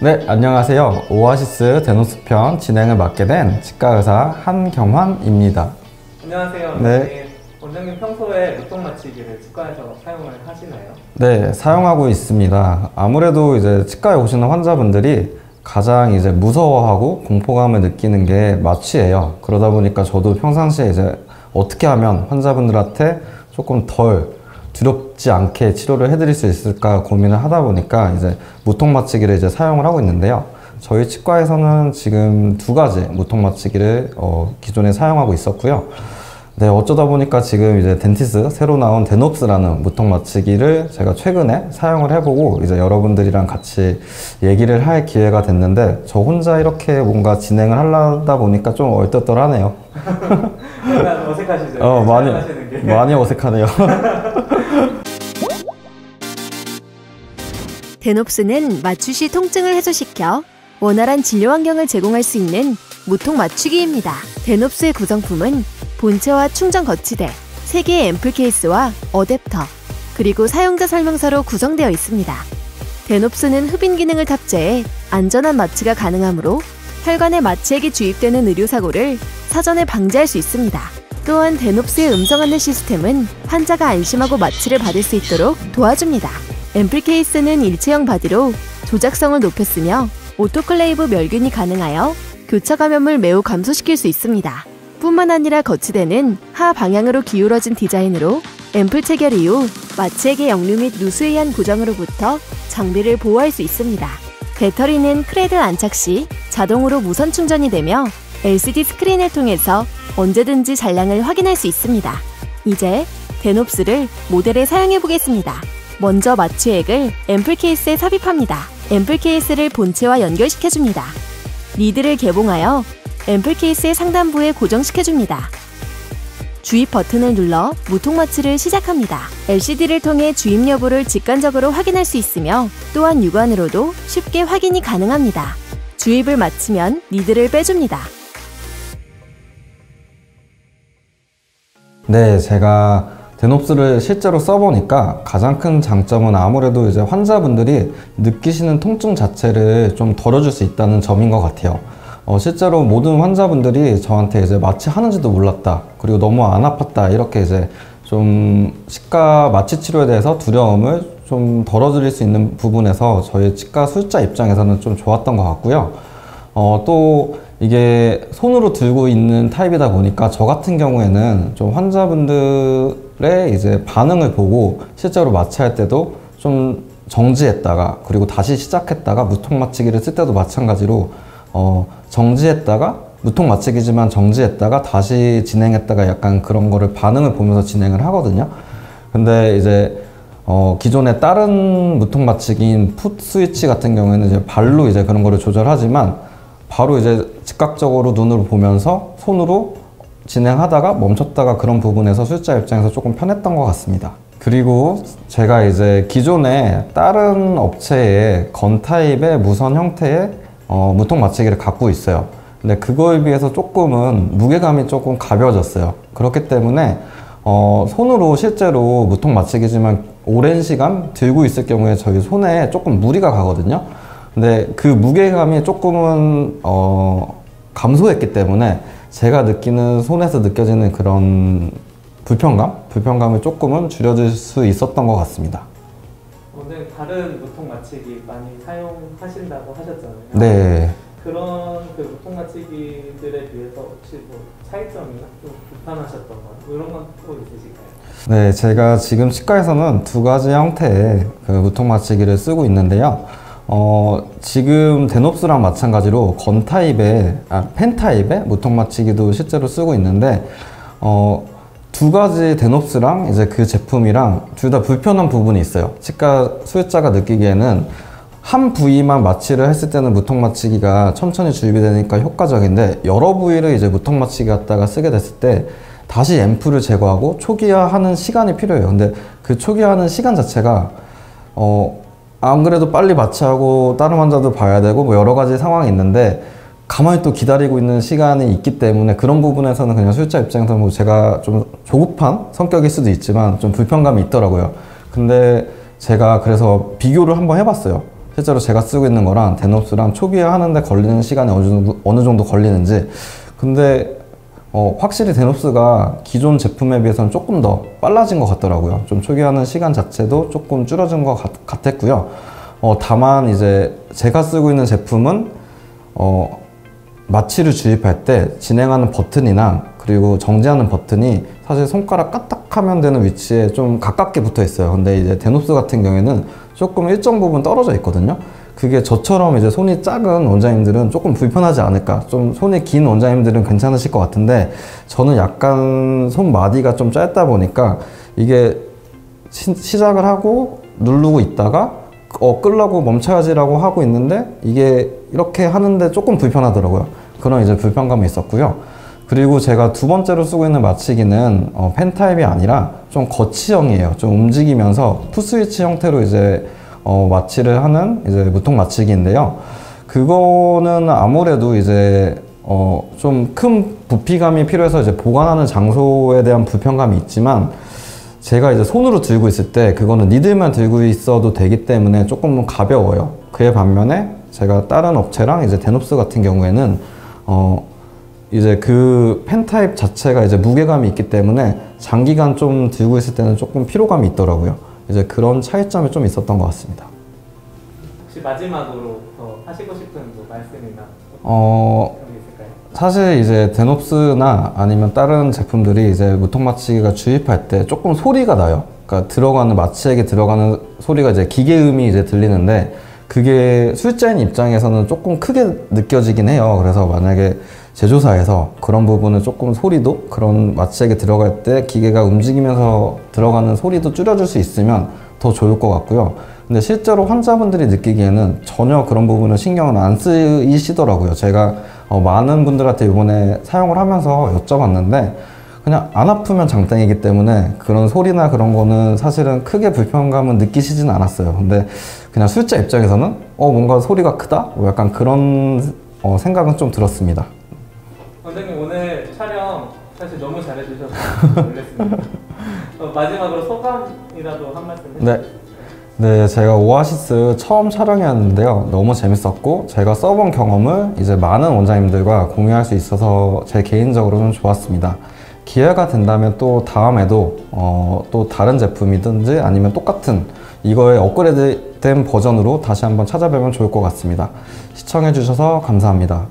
네, 안녕하세요. 오아시스 데노스 편 진행을 맡게 된 치과의사 한경환입니다. 안녕하세요. 네. 원장님 평소에 무통 마취기를 치과에서 사용을 하시나요? 네, 사용하고 있습니다. 아무래도 이제 치과에 오시는 환자분들이 가장 이제 무서워하고 공포감을 느끼는 게 마취예요. 그러다 보니까 저도 평상시에 이제 어떻게 하면 환자분들한테 조금 덜 두렵지 않게 치료를 해드릴 수 있을까 고민을 하다 보니까 이제 무통 마취기를 이제 사용을 하고 있는데요. 저희 치과에서는 지금 2가지 무통 마취기를 기존에 사용하고 있었고요. 네, 어쩌다 보니까 지금 이제 덴티스 새로 나온 데놉스라는 무통 마취기를 제가 최근에 사용을 해보고 이제 여러분들이랑 같이 얘기를 할 기회가 됐는데 저 혼자 이렇게 뭔가 진행을 하려다 보니까 좀 얼떨떨하네요. 약간 어색하시죠? 많이 어색하네요. 데놉스는 마취 시 통증을 해소시켜 원활한 진료 환경을 제공할 수 있는 무통 마취기입니다. 데놉스의 구성품은 본체와 충전 거치대, 3개의 앰플 케이스와 어댑터, 그리고 사용자 설명서로 구성되어 있습니다. 데놉스는 흡인 기능을 탑재해 안전한 마취가 가능하므로 혈관에 마취액이 주입되는 의료사고를 사전에 방지할 수 있습니다. 또한 데놉스의 음성 안내 시스템은 환자가 안심하고 마취를 받을 수 있도록 도와줍니다. 앰플 케이스는 일체형 바디로 조작성을 높였으며 오토클레이브 멸균이 가능하여 교차 감염을 매우 감소시킬 수 있습니다. 뿐만 아니라 거치대는 하 방향으로 기울어진 디자인으로 앰플 체결 이후 마취액의 역류 및 누수에 의한 고장으로부터 장비를 보호할 수 있습니다. 배터리는 크레들 안착 시 자동으로 무선 충전이 되며 LCD 스크린을 통해서 언제든지 잔량을 확인할 수 있습니다. 이제 데놉스를 모델에 사용해 보겠습니다. 먼저 마취액을 앰플 케이스에 삽입합니다. 앰플 케이스를 본체와 연결시켜줍니다. 리드를 개봉하여 앰플 케이스의 상단부에 고정시켜줍니다. 주입 버튼을 눌러 무통 마취를 시작합니다. LCD를 통해 주입 여부를 직관적으로 확인할 수 있으며 또한 육안으로도 쉽게 확인이 가능합니다. 주입을 마치면 리드를 빼줍니다. 네, 제가 데놉스를 실제로 써보니까 가장 큰 장점은 아무래도 이제 환자분들이 느끼시는 통증 자체를 좀 덜어줄 수 있다는 점인 것 같아요. 실제로 모든 환자분들이 저한테 이제 마취하는지도 몰랐다, 그리고 너무 안 아팠다, 이렇게 이제 좀 치과 마취 치료에 대해서 두려움을 좀 덜어드릴 수 있는 부분에서 저희 치과 수술자 입장에서는 좀 좋았던 것 같고요. 또 이게 손으로 들고 있는 타입이다 보니까 저 같은 경우에는 좀 환자분들의 이제 반응을 보고 실제로 마취할 때도 좀 정지했다가 그리고 다시 시작했다가 무통 마취기를 쓸 때도 마찬가지로 정지했다가 무통 마취기지만 정지했다가 다시 진행했다가 약간 그런 거를 반응을 보면서 진행을 하거든요. 근데 이제 기존의 다른 무통 마취기인 풋 스위치 같은 경우에는 이제 발로 이제 그런 거를 조절하지만 바로 이제 즉각적으로 눈으로 보면서 손으로 진행하다가 멈췄다가 그런 부분에서 수술자 입장에서 조금 편했던 것 같습니다. 그리고 제가 이제 기존에 다른 업체의 건 타입의 무선 형태의 무통 마취기를 갖고 있어요. 근데 그거에 비해서 조금은 무게감이 조금 가벼워졌어요. 그렇기 때문에 손으로 실제로 무통 마취기지만 오랜 시간 들고 있을 경우에 저희 손에 조금 무리가 가거든요. 근데 그 무게감이 조금은 감소했기 때문에 제가 느끼는 손에서 느껴지는 그런 불편감을 조금은 줄여줄 수 있었던 것 같습니다. 오늘 다른 무통 마취기 많이 사용하신다고 하셨잖아요. 네. 그런 그 무통 마취기들에 비해서 혹시 뭐 차이점이나 좀 불편하셨던 거 이런 건 또 있으실까요? 네, 제가 지금 치과에서는 2가지 형태의 그 무통 마취기를 쓰고 있는데요. 지금 데놉스랑 마찬가지로 펜 타입의 무통 마취기도 실제로 쓰고 있는데 2가지 데놉스랑 이제 그 제품이랑 둘 다 불편한 부분이 있어요. 치과 수술자가 느끼기에는 한 부위만 마취를 했을 때는 무통 마취기가 천천히 주입이 되니까 효과적인데 여러 부위를 이제 무통 마취기 갖다가 쓰게 됐을 때 다시 앰플을 제거하고 초기화하는 시간이 필요해요. 근데 그 초기화하는 시간 자체가 안 그래도 빨리 마취하고 다른 환자도 봐야 되고 뭐 여러 가지 상황이 있는데 가만히 또 기다리고 있는 시간이 있기 때문에 그런 부분에서는 그냥 수술자 입장에서 뭐 제가 좀 조급한 성격일 수도 있지만 좀 불편감이 있더라고요. 근데 제가 그래서 비교를 한번 해봤어요. 실제로 제가 쓰고 있는 거랑 데놉스랑 초기화 하는데 걸리는 시간이 어느 정도 걸리는지. 근데 확실히 데놉스가 기존 제품에 비해서는 조금 더 빨라진 것 같더라고요. 좀 초기화하는 시간 자체도 조금 줄어진 것 같았고요. 다만 이제 제가 쓰고 있는 제품은 마취를 주입할 때 진행하는 버튼이나 그리고 정지하는 버튼이 사실 손가락 까딱하면 되는 위치에 좀 가깝게 붙어 있어요. 근데 이제 데놉스 같은 경우에는 조금 일정 부분 떨어져 있거든요. 그게 저처럼 이제 손이 작은 원장님들은 조금 불편하지 않을까. 좀 손이 긴 원장님들은 괜찮으실 것 같은데 저는 약간 손마디가 좀 짧다 보니까 이게 시작을 하고 누르고 있다가 끌라고 멈춰야지라고 하고 있는데 이게 이렇게 하는데 조금 불편하더라고요. 그런 이제 불편감이 있었고요. 그리고 제가 두 번째로 쓰고 있는 마취기는 펜 타입이 아니라 좀 거치형이에요. 좀 움직이면서 풋스위치 형태로 이제 마취를 하는 이제 무통 마취기인데요. 그거는 아무래도 이제 좀 큰 부피감이 필요해서 이제 보관하는 장소에 대한 불편감이 있지만 제가 이제 손으로 들고 있을 때 그거는 니들만 들고 있어도 되기 때문에 조금 가벼워요. 그에 반면에 제가 다른 업체랑 이제 데놉스 같은 경우에는 이제 그 펜 타입 자체가 이제 무게감이 있기 때문에 장기간 좀 들고 있을 때는 조금 피로감이 있더라고요. 이제 그런 차이점이 좀 있었던 것 같습니다. 혹시 마지막으로 더 하시고 싶은 뭐 말씀이나 그런 게 있을까요? 사실 이제 데놉스나 아니면 다른 제품들이 이제 무통 마취기가 주입할 때 조금 소리가 나요. 그러니까 들어가는 마취액에 들어가는 소리가 이제 기계음이 이제 들리는데 그게 술자인 입장에서는 조금 크게 느껴지긴 해요. 그래서 만약에 제조사에서 그런 부분을 조금 소리도 그런 마취액에 들어갈 때 기계가 움직이면서 들어가는 소리도 줄여줄 수 있으면 더 좋을 것 같고요. 근데 실제로 환자분들이 느끼기에는 전혀 그런 부분을 신경을 안 쓰이시더라고요. 제가 많은 분들한테 이번에 사용을 하면서 여쭤봤는데 그냥 안 아프면 장땡이기 때문에 그런 소리나 그런 거는 사실은 크게 불편감은 느끼시진 않았어요. 근데 그냥 술자 입장에서는 뭔가 소리가 크다? 뭐 약간 그런 생각은 좀 들었습니다. 원장님 오늘 촬영 사실 너무 잘해주셔서 놀랐습니다. 마지막으로 소감이라도 한 말씀 해주세요. 네, 제가 오아시스 처음 촬영이었는데요. 너무 재밌었고 제가 써본 경험을 이제 많은 원장님들과 공유할 수 있어서 제 개인적으로는 좋았습니다. 기회가 된다면 또 다음에도 또 다른 제품이든지 아니면 똑같은 이거의 업그레이드된 버전으로 다시 한번 찾아뵈면 좋을 것 같습니다. 시청해 주셔서 감사합니다.